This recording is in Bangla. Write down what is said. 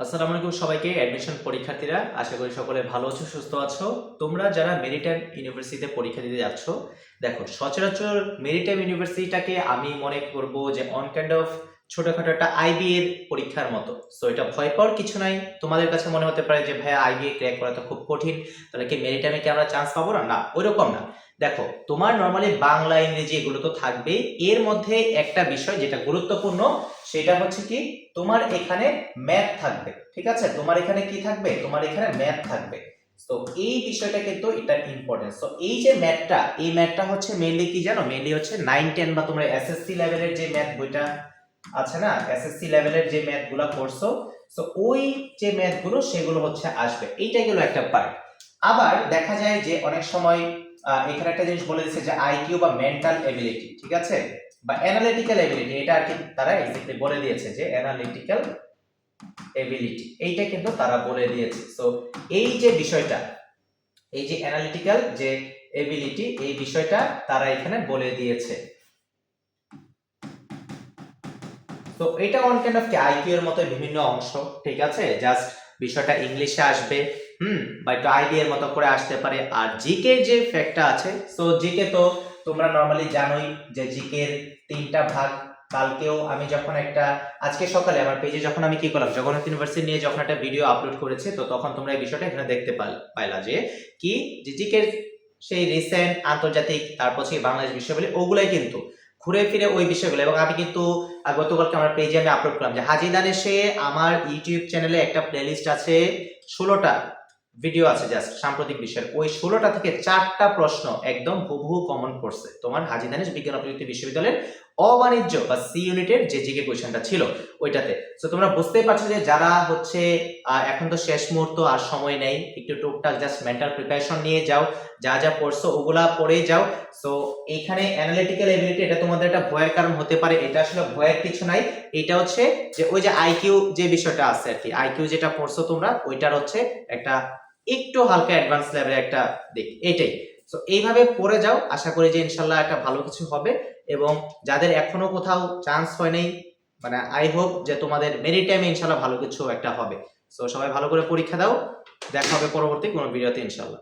আসসালামু আলাইকুম সবাইকে। অ্যাডমিশন পরীক্ষার্থীরা, আশা করি সকলে ভালো আছো, সুস্থ আছো। তোমরা যারা মেরিটাইম ইউনিভার্সিটিতে পরীক্ষা দিতে যাচ্ছ, দেখো সচরাচর মেরিটাইম ইউনিভার্সিটিটাকে আমি মনে করব যে অন কাইন্ড অফ ছোটখাটো একটা আইবি এর পরীক্ষার মতো। সো এটা ভয় পাওয়ার কিছু নাই। তোমাদের কাছে মনে হতে পারে যে ভাইয়া আইবিএ ক্র্যাক করা তো খুব কঠিন, তাহলে কি মেরিটাইমে কি আমরা চান্স পাবো না? না, ওইরকম না। দেখো তোমার নর্মালি বাংলা ইংরেজি এগুলো তো থাকবেই, এর মধ্যে একটা বিষয় যেটা গুরুত্বপূর্ণ সেটা হচ্ছে কি, তোমার এখানে ম্যাথ থাকবে। ঠিক আছে, তোমার এখানে কি থাকবে? তোমার এখানে ম্যাথ থাকবে। তো এই বিষয়টা কিন্তু এটা ইম্পর্টেন্ট। তো এই যে ম্যাথটা, এই ম্যাথটা হচ্ছে মেইনলি কি জানো? মেইনলি হচ্ছে 9 10 বা তোমরা এসএসসি লেভেলের যে ম্যাথ বইটা আছে না, এসএসসি লেভেলের যে ম্যাথগুলো পড়ছো, তো ওই যে ম্যাথগুলো সেগুলো হচ্ছে আসবে। এইটাই গেল একটা পার্ট। আবার দেখা যায় যে অনেক সময় এখানে একটা জিনিস বলে দিচ্ছে যে আইকিউ বা মেন্টাল এবিলিটি, ঠিক আছে, বা অ্যানালিটিক্যাল এবিলিটি, এটা আর কি তারা এক্স্যাক্টলি বলে দিয়েছে যে অ্যানালিটিক্যাল এবিলিটি, এইটা কিন্তু তারা বলে দিয়েছে। সো এই যে বিষয়টা, এই যে অ্যানালিটিক্যাল যে এবিলিটি, এই বিষয়টা তারা এখানে বলে দিয়েছে। তো এটা ওয়ান কাইন্ড অফ কি আইকিউ এর মতো বিভিন্ন অংশ, ঠিক আছে, জাস্ট বিষয়টা ইংলিশে আসবে, বা একটু আইডিয়া এর মতো করে আসতে পারে। আর জিকে যে ফ্যাক্টটা আছে, সো জিকে তো তোমরা নরমালি জানোই যে জিকে এর তিনটা ভাগ। কালকেও আমি যখন একটা, আজকে সকালে আমার পেজে যখন আমি কি করলাম, জগন্নাথ ইউনিভার্সিটি নিয়ে যখন একটা ভিডিও আপলোড করেছে, তো তখন তোমরা এই বিষয়টা এখানে দেখতে পাইলা যে কি, যে জিকে সেই রিসেন্ট আন্তর্জাতিক, তারপর সেই বাংলাদেশ বিষয়গুলি, ওগুলাই কিন্তু ঘুরে ফিরে ওই বিষয়গুলো। এবং আমি কিন্তু গতকালকে আমার পেজে আমি আপলোড করলাম যে হাজি দানেশে আমার ইউটিউব চ্যানেলে একটা প্লেলিস্ট আছে, 16টা ভিডিও আছে জাস্ট সাম্প্রতিক বিষয়ের। ওই 16টা থেকে 4টা প্রশ্ন একদম হুবহু কমন পড়ছে তোমার হাজি দানেশ বিজ্ঞান ও প্রযুক্তি বিশ্ববিদ্যালয়ের অবাণিজ্য বা সি ইউনিটের যে জিকে কোয়েশ্চেনটা ছিল ওইটাতে। তো তোমরা বুঝতেই পারছো যে যারা হচ্ছে এখন তো শেষ মুহূর্ত, আর সময় নেই, একটু টুকটাক জাস্ট মেন্টাল প্রিপারেশন নিয়ে যাও, যা যা পড়ছো ওগুলা পড়েই যাও। সো এইখানে অ্যানালিটিক্যাল এবিলিটি, এটা তোমাদের একটা ভয়ের কারণ হতে পারে, এটা আসলে ভয়ের কিছু নাই। এটা হচ্ছে যে ওই যে আইকিউ যে বিষয়টা আছে আর কি, আইকিউ যেটা পড়ছো তোমরা, ওইটার হচ্ছে একটা একটু হালকা অ্যাডভান্স লেভেলের একটা দিক, এটাই। সো এইভাবে পড়ে যাও, আশা করি যে ইনশাল্লাহ একটা ভালো কিছু হবে। এবং যাদের এখনো কোথাও চান্স হয় নাই, মানে আই হোপ যে তোমাদের মেরিট টাইমে ইনশাল্লাহ ভালো কিছু একটা হবে। সো সবাই ভালো করে পরীক্ষা দাও, দেখা হবে পরবর্তী কোনো ভিডিওতে ইনশাল্লাহ।